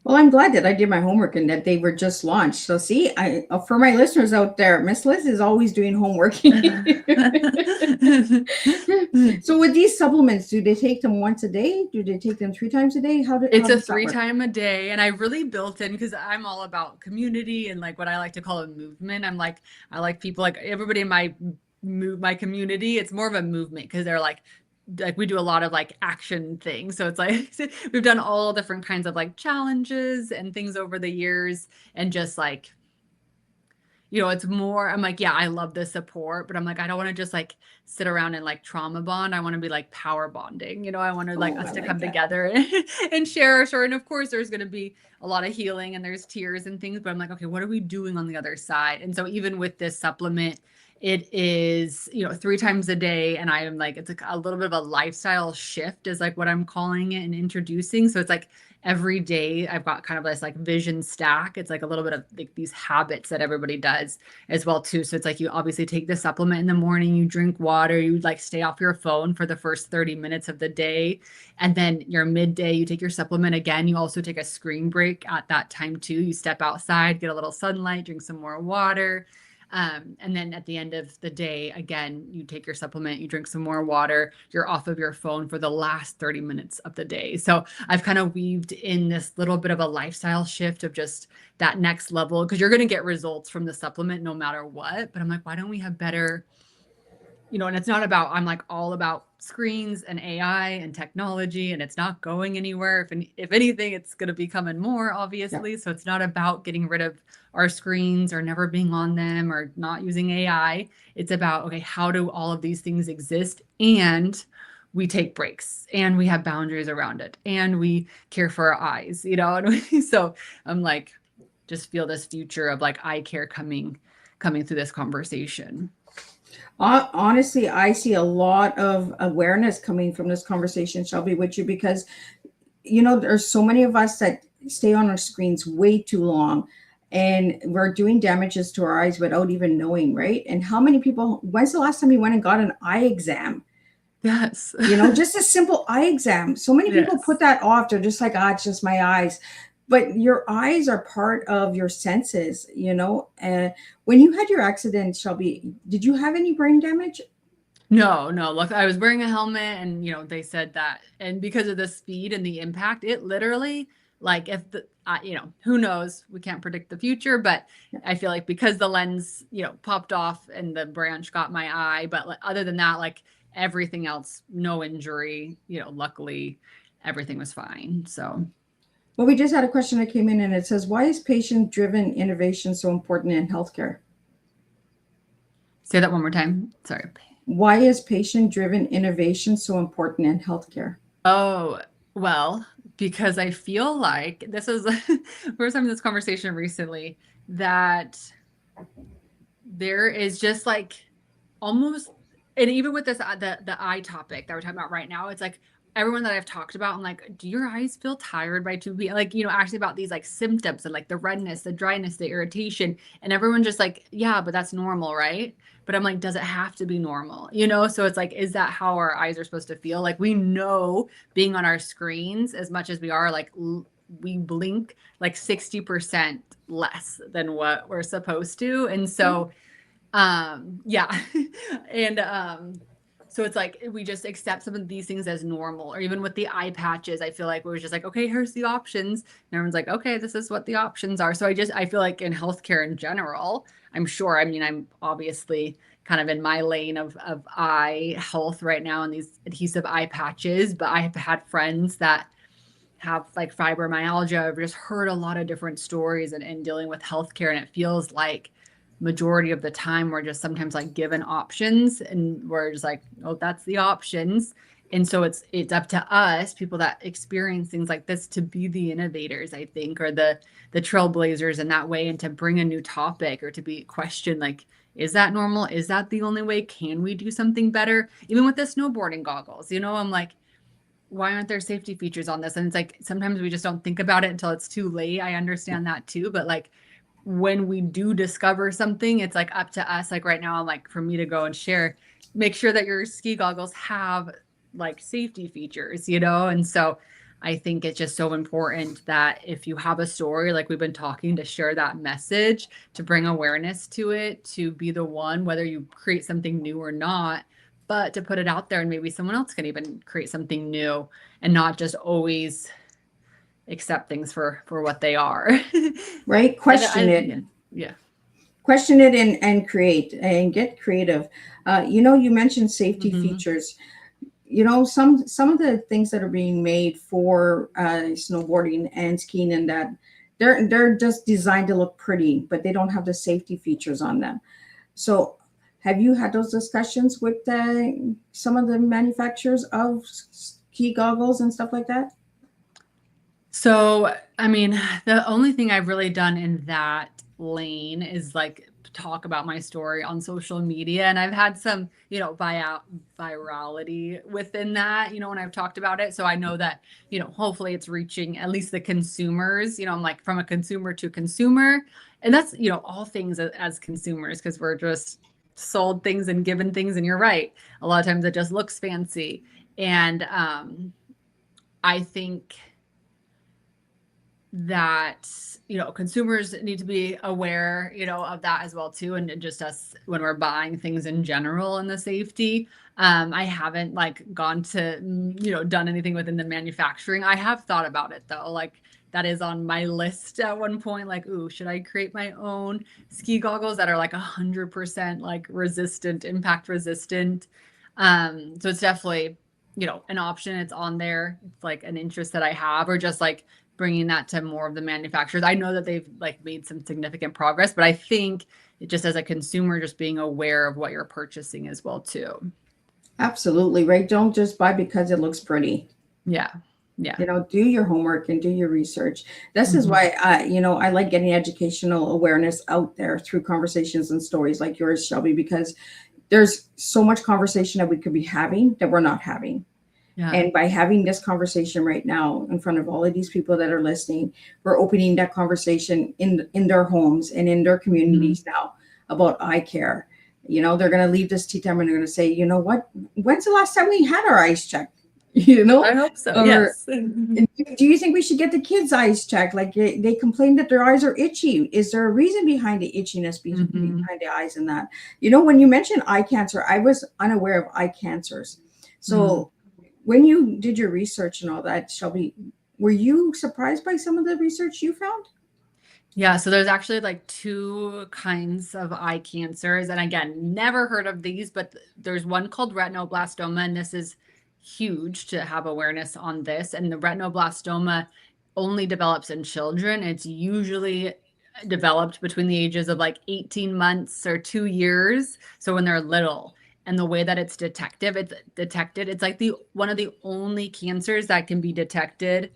Well, I'm glad that I did my homework and that they were just launched. So, see, for my listeners out there, Miss Liz is always doing homework. So, with these supplements, do they take them once a day? Do they take them 3 times a day? It's how a does that work? 3 time a day, and I really built in, because I'm all about community and like what I like to call a movement. I'm like, I like people, like everybody in my community. It's more of a movement because they're like we do a lot of like action things. So it's like we've done all different kinds of like challenges and things over the years, and just like, you know, it's more, I'm like, yeah, I love the support, but I'm like, I don't want to just like sit around and like trauma bond. I want to be like power bonding, you know, I want to like Oh, us I to like come that. together and share our story. And of course, there's going to be a lot of healing and there's tears and things, but I'm like, okay, what are we doing on the other side? And so even with this supplement, it is, you know, 3 times a day. And I am like, it's like a little bit of a lifestyle shift is like what I'm calling it and introducing. So it's like every day I've got kind of this like vision stack. It's like a little bit of like these habits that everybody does as well too. So it's like, you obviously take the supplement in the morning, you drink water, you like stay off your phone for the first 30 minutes of the day. And then your midday, you take your supplement again. You also take a screen break at that time too. You step outside, get a little sunlight, drink some more water. And then at the end of the day, again, you take your supplement, you drink some more water, you're off of your phone for the last 30 minutes of the day. So I've kind of weaved in this little bit of a lifestyle shift of just that next level, because you're going to get results from the supplement no matter what. But I'm like, why don't we have better, you know, and it's not about, I'm like all about screens and AI and technology, and it's not going anywhere. If anything, it's going to be coming more, obviously. Yeah. So it's not about getting rid of our screens or never being on them or not using AI. It's about, okay, how do all of these things exist? And we take breaks and we have boundaries around it and we care for our eyes, you know? And so I'm like, just feel this future of like eye care coming through this conversation. Honestly, I see a lot of awareness coming from this conversation, Shelby, with you, because you know there's so many of us that stay on our screens way too long, and we're doing damages to our eyes without even knowing, right? And how many people? When's the last time you went and got an eye exam? Yes. You know, just a simple eye exam. So many people Yes. put that off. They're just like, ah, it's just my eyes. But your eyes are part of your senses, you know. When you had your accident, Shelby, did you have any brain damage? No. Look, I was wearing a helmet and, you know, they said that, and because of the speed and the impact, it literally, like, who knows? We can't predict the future, but I feel like because the lens, popped off and the branch got my eye, but other than that, like everything else, no injury, luckily everything was fine. So. Well, we just had a question that came in and it says, why is patient-driven innovation so important in healthcare? Say that one more time. Sorry. Why is patient-driven innovation so important in healthcare? Oh, well, because I feel like this is we were having this conversation recently that there is just like almost, and even with this the eye topic that we're talking about right now, it's like everyone that I've talked about, I'm like, do your eyes feel tired by 2 p.m.? Like, actually about these like symptoms and like the redness, the dryness, the irritation, and everyone just like, yeah, but that's normal, right? But I'm like, does it have to be normal? So it's like, is that how our eyes are supposed to feel? Like, we know being on our screens as much as we are, like we blink like 60% less than what we're supposed to. And so, yeah. And, so it's like we just accept some of these things as normal, or even with the eye patches, I feel like we were just like, okay, here's the options. And everyone's like, okay, this is what the options are. So I feel like in healthcare in general, I'm sure, I'm obviously kind of in my lane of eye health right now and these adhesive eye patches, but I have had friends that have like fibromyalgia. I've just heard a lot of different stories and dealing with healthcare. And it feels like majority of the time we're just sometimes like given options and we're just like, oh, that's the options. And so it's up to us, people that experience things like this, to be the innovators, I think, or the trailblazers in that way, and to bring a new topic or to be questioned, like, is that normal? Is that the only way? Can we do something better? Even with the snowboarding goggles, I'm like, why aren't there safety features on this? And it's like, sometimes we just don't think about it until it's too late. I understand that too, but like, when we do discover something, it's like up to us. Like right now, I'm like, for me to go and share, make sure that your ski goggles have like safety features, And so I think it's just so important that if you have a story, like we've been talking, to share that message, to bring awareness to it, to be the one, whether you create something new or not, but to put it out there, and maybe someone else can even create something new, and not just always accept things for what they are. Right? Question it. Yeah. Question it and create and get creative. You mentioned safety features. Some of the things that are being made for snowboarding and skiing, and that they're just designed to look pretty, but they don't have the safety features on them. So have you had those discussions with some of the manufacturers of ski goggles and stuff like that? So, the only thing I've really done in that lane is like talk about my story on social media. And I've had some, virality within that, when I've talked about it. So I know that, hopefully it's reaching at least the consumers, I'm like, from a consumer to consumer. And that's, all things as consumers, because we're just sold things and given things. And you're right. A lot of times it just looks fancy. And I think that consumers need to be aware of that as well too, and just us when we're buying things in general, and the safety. I haven't like gone to done anything within the manufacturing. I have thought about it though, like that is on my list at one point, like, ooh, should I create my own ski goggles that are like 100% like resistant, impact resistant? So it's definitely an option. It's on there. It's like an interest that I have, or just like bringing that to more of the manufacturers. I know that they've like made some significant progress, but I think it just, as a consumer, just being aware of what you're purchasing as well too. Absolutely, right? Don't just buy because it looks pretty. Yeah. Do your homework and do your research. This is why I like getting educational awareness out there through conversations and stories like yours, Shelby, because there's so much conversation that we could be having that we're not having. Yeah. And by having this conversation right now in front of all of these people that are listening, we're opening that conversation in their homes and in their communities now about eye care. They're going to leave this tea time and they're going to say, what? When's the last time we had our eyes checked? I hope so. Yes. Do you think we should get the kids' eyes checked? Like they complain that their eyes are itchy. Is there a reason behind the itchiness behind the eyes and that? When you mentioned eye cancer, I was unaware of eye cancers. So when you did your research and all that, Shelby, were you surprised by some of the research you found? Yeah, so there's actually like two kinds of eye cancers. And again, never heard of these, but there's one called retinoblastoma, and this is huge to have awareness on this. And the retinoblastoma only develops in children. It's usually developed between the ages of like 18 months or 2 years. So when they're little. And the way that it's detected, it's like the one of the only cancers that can be detected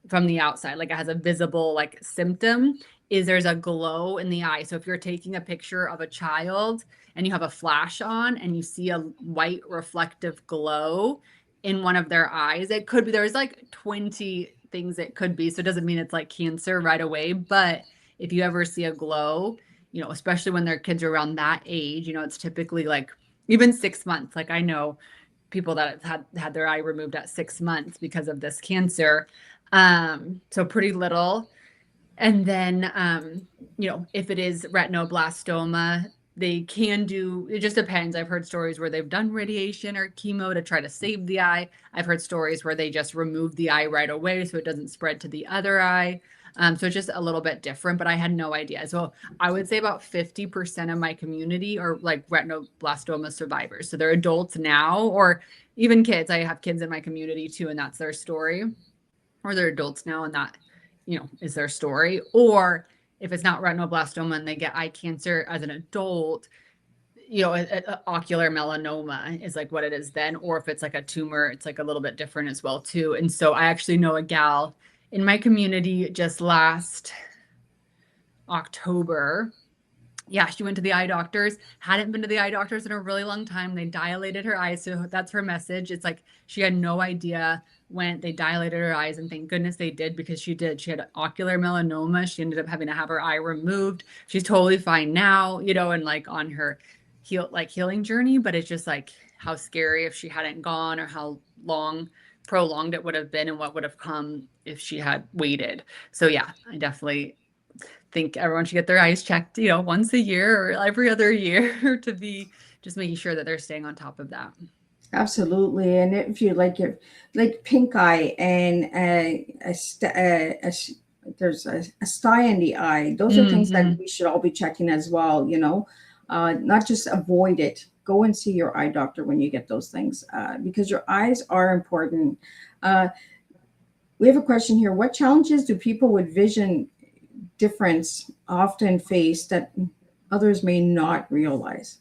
from the outside. Like it has a visible like symptom is there's a glow in the eye. So if you're taking a picture of a child and you have a flash on and you see a white reflective glow in one of their eyes, it could be, there's like 20 things it could be. So it doesn't mean it's like cancer right away. But if you ever see a glow, you know, especially when their kids are around that age, you know, it's typically like even 6 months. Like I know people that have had their eye removed at 6 months because of this cancer. So pretty little. And then, you know, if it is retinoblastoma, they can do, it just depends. I've heard stories where they've done radiation or chemo to try to save the eye. I've heard stories where they just remove the eye right away so it doesn't spread to the other eye. So it's just a little bit different, but I had no idea. So I would say about 50% of my community are like retinoblastoma survivors. So they're adults now, or even kids. I have kids in my community too, and that's their story. Or they're adults now, and that, you know, is their story. Or if it's not retinoblastoma and they get eye cancer as an adult, you know, a ocular melanoma is like what it is then. Or if it's like a tumor, it's like a little bit different as well too. And so I actually know a gal in my community just last October. Yeah, she went to the eye doctors, hadn't been to the eye doctors in a really long time. They dilated her eyes. So that's her message. It's like she had no idea when they dilated her eyes, and thank goodness they did, because she did. She had ocular melanoma. She ended up having to have her eye removed. She's totally fine now, you know, and like on her healing journey. But it's just like how scary if she hadn't gone, or how long prolonged it would have been, and what would have come if she had waited. So yeah, I definitely think everyone should get their eyes checked, you know, once a year or every other year to be just making sure that they're staying on top of that. Absolutely. And if you like your like pink eye and there's a sty in the eye, those are things that we should all be checking as well, you know, not just avoid it. Go and see your eye doctor when you get those things, because your eyes are important. We have a question here. What challenges do people with vision difference often face that others may not realize?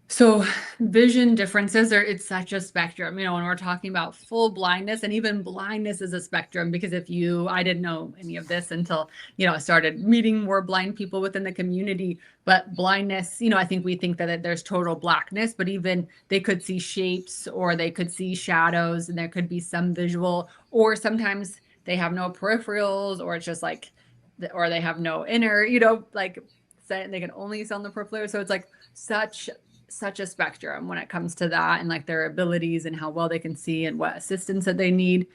So vision differences are, it's such a spectrum, you know, when we're talking about full blindness, and even blindness is a spectrum, because I didn't know any of this until, you know, I started meeting more blind people within the community. But blindness, you know, I think we think that there's total blackness, but even they could see shapes, or they could see shadows, and there could be some visual, or sometimes they have no peripherals, or it's just like, or they have no inner, you know, like they can only see on the peripheral. So it's like such a spectrum when it comes to that, and like their abilities and how well they can see and what assistance that they need.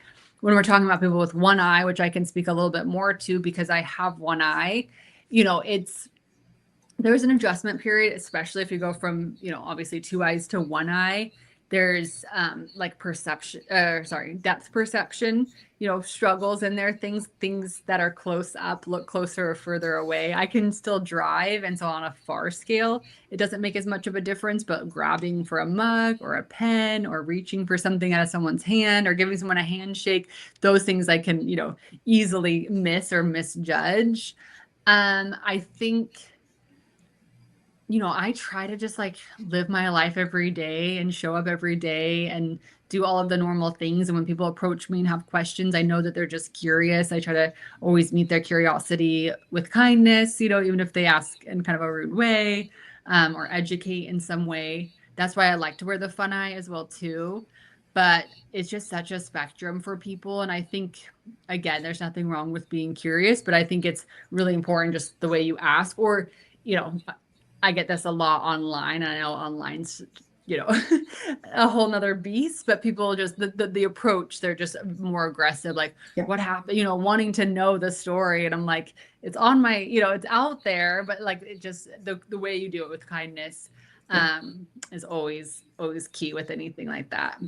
When we're talking about people with one eye, which I can speak a little bit more to because I have one eye, you know, there's an adjustment period, especially if you go from, you know, obviously two eyes to one eye. There's like depth perception, you know, struggles in there, things that are close up look closer or further away. I can still drive, and so on a far scale, it doesn't make as much of a difference, but grabbing for a mug or a pen, or reaching for something out of someone's hand, or giving someone a handshake, those things I can, you know, easily miss or misjudge. I think, you know, I try to just like live my life every day and show up every day and do all of the normal things. And when people approach me and have questions, I know that they're just curious. I try to always meet their curiosity with kindness, you know, even if they ask in kind of a rude way, or educate in some way. That's why I like to wear the fun eye as well too. But it's just such a spectrum for people. And I think, again, there's nothing wrong with being curious, but I think it's really important just the way you ask, or, you know, I get this a lot online. I know online's, you know, a whole nother beast, but people just, the approach, they're just more aggressive. Like, Yeah. what happened, you know, wanting to know the story. And I'm like, it's on my, you know, it's out there, but like, it just, the way you do it with kindness, is always key with anything like that.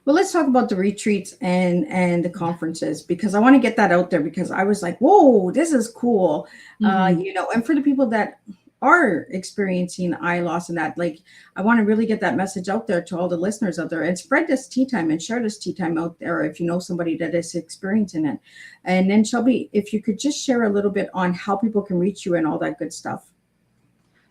Well, let's talk about the retreats and the conferences, because I want to get that out there, because I was like, whoa, this is cool. Mhm. And for the people that are experiencing eye loss and that, like, I want to really get that message out there to all the listeners out there, and spread this tea time and share this tea time out there if you know somebody that is experiencing it. And then, Shelby, if you could just share a little bit on how people can reach you and all that good stuff.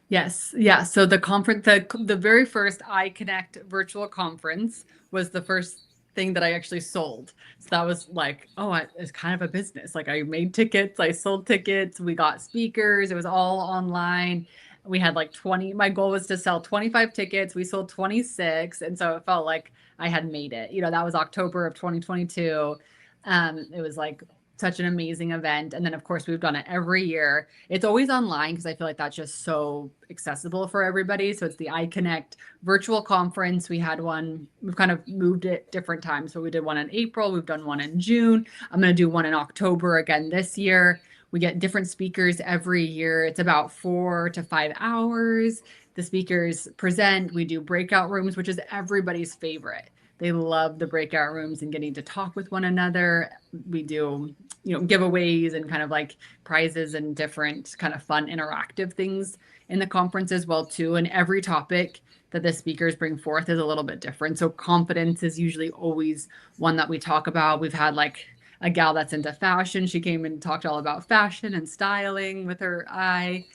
Yes. Yeah. So the conference, the very first iConnect virtual conference was the first thing that I actually sold. So that was like, oh, it's kind of a business. Like I made tickets, I sold tickets, we got speakers, it was all online. We had like 20, my goal was to sell 25 tickets. We sold 26. And so it felt like I had made it. That was October of 2022. It was like such an amazing event. And then of course we've done it every year. It's always online because I feel like that's just so accessible for everybody. So it's the iConnect virtual conference. We had one, we've kind of moved it different times. So we did one in April, we've done one in June. I'm going to do one in October again this year. We get different speakers every year. It's about 4 to 5 hours. The speakers present. We do breakout rooms, which is everybody's favorite. They love the breakout rooms and getting to talk with one another. We do, giveaways and kind of like prizes and different kind of fun interactive things in the conference as well too. And every topic that the speakers bring forth is a little bit different. So confidence is usually always one that we talk about. We've had like a gal that's into fashion. She came and talked all about fashion and styling with her eye.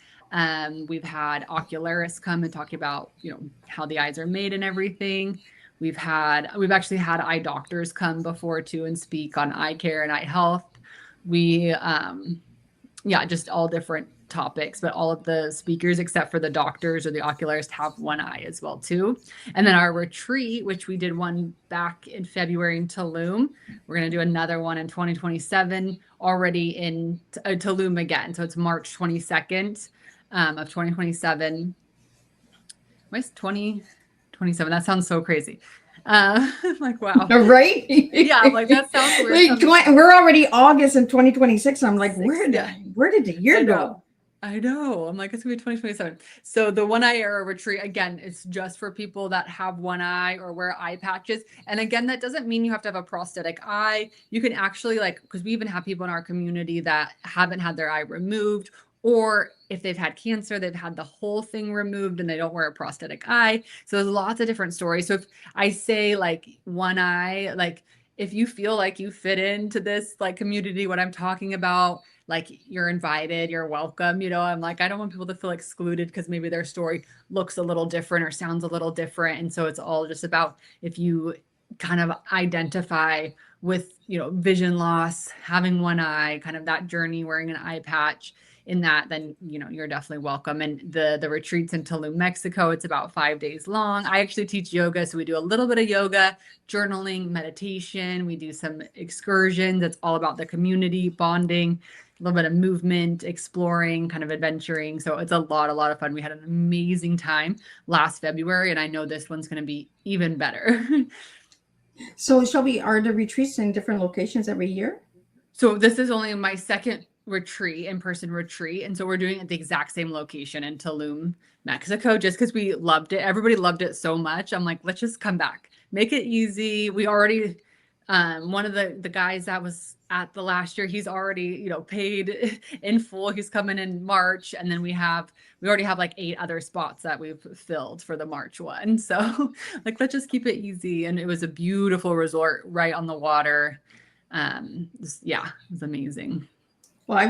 We've had ocularists come and talk about, how the eyes are made and everything. We've actually had eye doctors come before too and speak on eye care and eye health. We, just all different topics, but all of the speakers except for the doctors or the ocularists have one eye as well too. And then our retreat, which we did one back in February in Tulum, we're going to do another one in 2027 already in Tulum again. So it's March 22nd of 2027. What's 2027? That sounds so crazy. I'm like, wow. Right? Yeah, I'm like, that sounds weird. Like, we're already August in 2026. I'm like, where did the year go? I know. I'm like, it's gonna be 2027. So the one eye era retreat, again, it's just for people that have one eye or wear eye patches. And again, that doesn't mean you have to have a prosthetic eye. You can actually because we even have people in our community that haven't had their eye removed, or if they've had cancer, they've had the whole thing removed and they don't wear a prosthetic eye. So there's lots of different stories. So if I say like one eye, like if you feel like you fit into this like community, what I'm talking about, like you're invited, you're welcome. I'm like, I don't want people to feel excluded because maybe their story looks a little different or sounds a little different. And so it's all just about if you kind of identify with, vision loss, having one eye, kind of that journey, wearing an eye patch in that, then, you're definitely welcome. And the retreats in Tulum, Mexico, it's about 5 days long. I actually teach yoga. So we do a little bit of yoga, journaling, meditation. We do some excursions. It's all about the community bonding, a little bit of movement, exploring, kind of adventuring. So it's a lot of fun. We had an amazing time last February, and I know this one's going to be even better. So, Shelby, are the retreats in different locations every year? So this is only my second retreat, in-person retreat. And so we're doing it at the exact same location in Tulum, Mexico, just because we loved it. Everybody loved it so much. I'm like, let's just come back. Make it easy. We already, one of the guys that was at the last year, he's already, paid in full. He's coming in March. And then we already have like 8 other spots that we've filled for the March one. So like, let's just keep it easy. And it was a beautiful resort right on the water. It was amazing. Well, I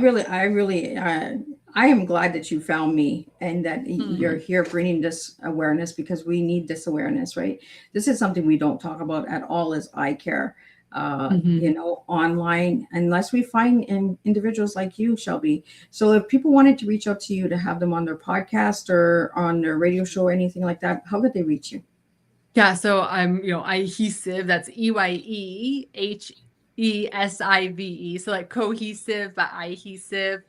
am glad that you found me and that you're here bringing this awareness, because we need this awareness, right? This is something we don't talk about at all, is eye care, online, unless we find individuals like you, Shelby. So if people wanted to reach out to you to have them on their podcast or on their radio show or anything like that, how could they reach you? Yeah, so I'm, Eyehesive, that's EYEHESIVE. So like cohesive, but Eyehesive.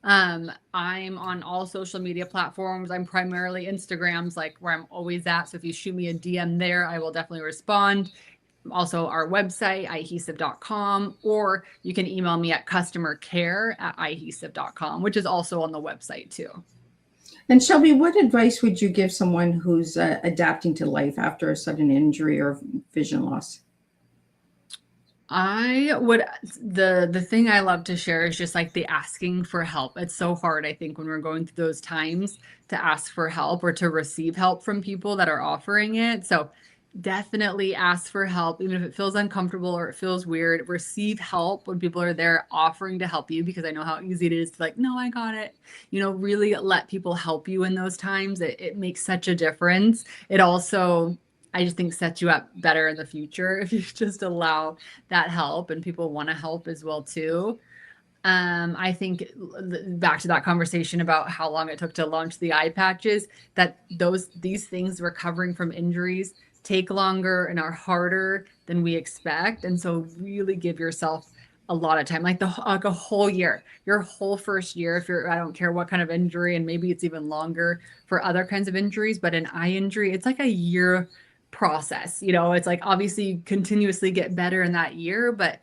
I'm on all social media platforms. I'm primarily Instagram's like where I'm always at. So if you shoot me a DM there, I will definitely respond. Also our website, eyehesive.com, or you can email me at customercare@eyehesive.com, which is also on the website too. And Shelby, what advice would you give someone who's adapting to life after a sudden injury or vision loss? I would the thing I love to share is just like the asking for help. It's so hard, I think, when we're going through those times to ask for help or to receive help from people that are offering it. So definitely ask for help, even if it feels uncomfortable or it feels weird. Receive help when people are there offering to help you, because I know how easy it is to like, no, I got it. Really let people help you in those times. It makes such a difference. It also, I just think, sets you up better in the future if you just allow that help, and people want to help as well too. I think back to that conversation about how long it took to launch the eye patches, that these things recovering from injuries take longer and are harder than we expect. And so really give yourself a lot of time, like a whole year, your whole first year, if you're, I don't care what kind of injury, and maybe it's even longer for other kinds of injuries, but an eye injury, it's like a year process. It's like obviously you continuously get better in that year, but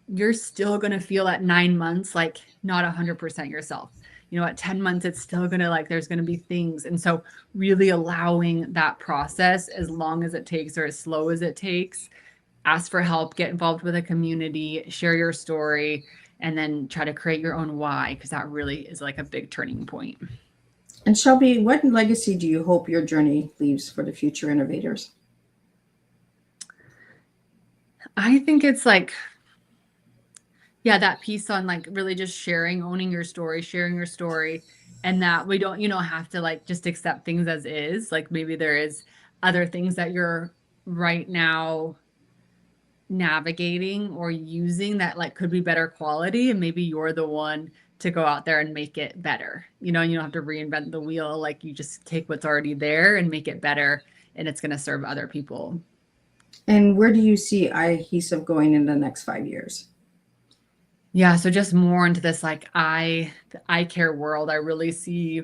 you're still going to feel at 9 months like not 100% yourself. At 10 months, it's still going to, like, there's going to be things. And so really allowing that process as long as it takes or as slow as it takes. Ask for help, get involved with a community, share your story, and then try to create your own why, because that really is like a big turning point. And Shelby, what legacy do you hope your journey leaves for the future innovators? I think it's like, yeah, that piece on like really just sharing, owning your story, sharing your story, and that we don't, have to like just accept things as is. Like maybe there is other things that you're right now navigating or using that like could be better quality, and maybe you're the one to go out there and make it better. And you don't have to reinvent the wheel. Like you just take what's already there and make it better, and it's going to serve other people. And where do you see Eyehesive going in the next 5 years? Yeah, so just more into this like eye care world. I really see,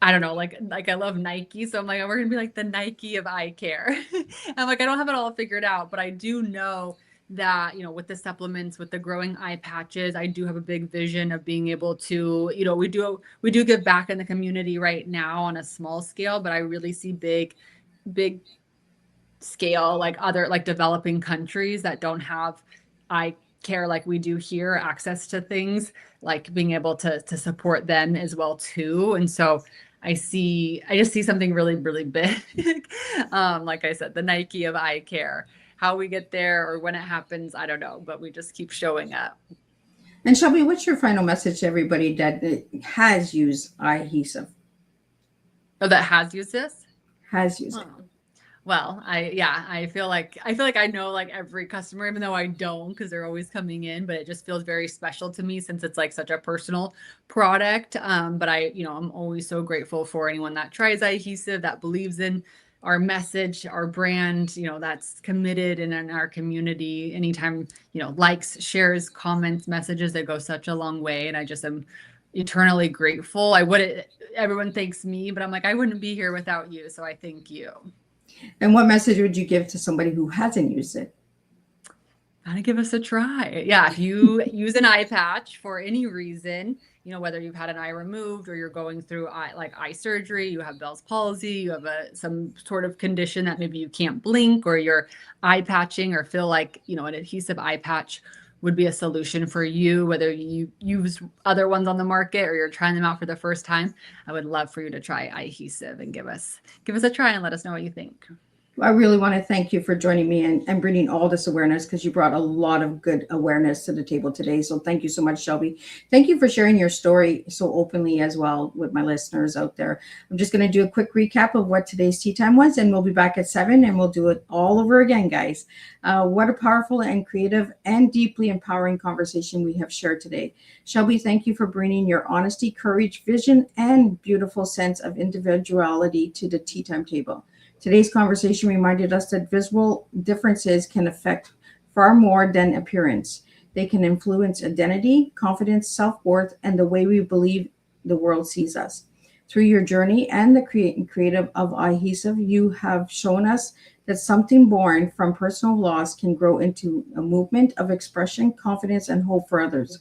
I don't know, like I love Nike, so I'm like, we're gonna be like the Nike of eye care. I'm like, I don't have it all figured out, but I do know that, with the supplements, with the growing eye patches, I do have a big vision of being able to, we do give back in the community right now on a small scale, but I really see big scale, like other like developing countries that don't have eye care like we do here, access to things, like being able to support them as well too. And so I just see something really, really big. Like I said, the Nike of eye care. How we get there or when it happens, I don't know, but we just keep showing up. And Shelby, what's your final message to everybody that has used Eyehesive? Oh, that has used this? Has used it. Well, I feel like I know like every customer, even though I don't, because they're always coming in, but it just feels very special to me since it's like such a personal product. But I'm always so grateful for anyone that tries Eyehesive, that believes in our message, our brand, that's committed in our community. Anytime, likes, shares, comments, messages, that go such a long way. And I just am eternally grateful. Everyone thanks me, but I'm like, I wouldn't be here without you. So I thank you. And what message would you give to somebody who hasn't used it? Gotta give us a try. Yeah, if you use an eye patch for any reason, whether you've had an eye removed or you're going through eye surgery, you have Bell's palsy, you have some sort of condition that maybe you can't blink, or you're eye patching or feel like, an adhesive eye patch would be a solution for you, whether you use other ones on the market or you're trying them out for the first time, I would love for you to try Eyehesive and give us a try and let us know what you think. I really want to thank you for joining me and bringing all this awareness, because you brought a lot of good awareness to the table today. So thank you so much, Shelby. Thank you for sharing your story so openly as well with my listeners out there. I'm just going to do a quick recap of what today's tea time was, and we'll be back at 7 and we'll do it all over again, guys. What a powerful and creative and deeply empowering conversation we have shared today. Shelby, thank you for bringing your honesty, courage, vision, and beautiful sense of individuality to the tea time table. Today's conversation reminded us that visible differences can affect far more than appearance. They can influence identity, confidence, self-worth, and the way we believe the world sees us. Through your journey and the creative of Eyehesive, you have shown us that something born from personal loss can grow into a movement of expression, confidence, and hope for others.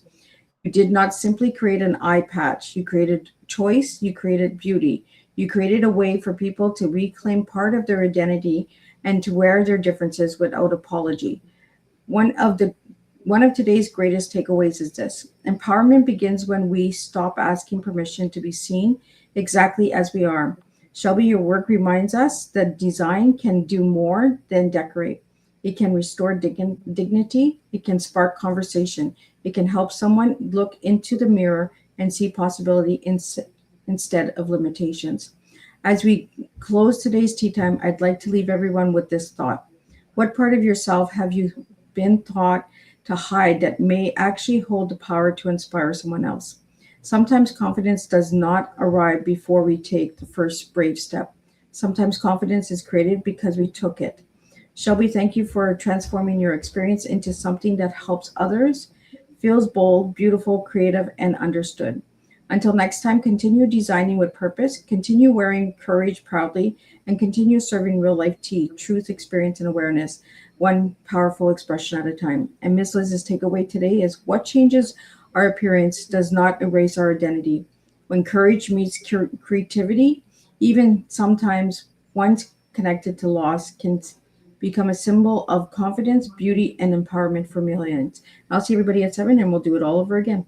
You did not simply create an eye patch. You created choice, you created beauty. You created a way for people to reclaim part of their identity and to wear their differences without apology. One of the one of today's greatest takeaways is this: empowerment begins when we stop asking permission to be seen exactly as we are. Shelby, your work reminds us that design can do more than decorate. It can restore dignity, it can spark conversation, it can help someone look into the mirror and see possibility instead of limitations. As we close today's tea time, I'd like to leave everyone with this thought: what part of yourself have you been taught to hide that may actually hold the power to inspire someone else? Sometimes confidence does not arrive before we take the first brave step. Sometimes confidence is created because we took it. Shelby, thank you for transforming your experience into something that helps others, feels bold, beautiful, creative, and understood. Until next time, continue designing with purpose, continue wearing courage proudly, and continue serving real life tea, truth, experience, and awareness, one powerful expression at a time. And Miss Liz's takeaway today is: what changes our appearance does not erase our identity. When courage meets creativity, even sometimes once connected to loss, can become a symbol of confidence, beauty, and empowerment for millions. I'll see everybody at 7, and we'll do it all over again.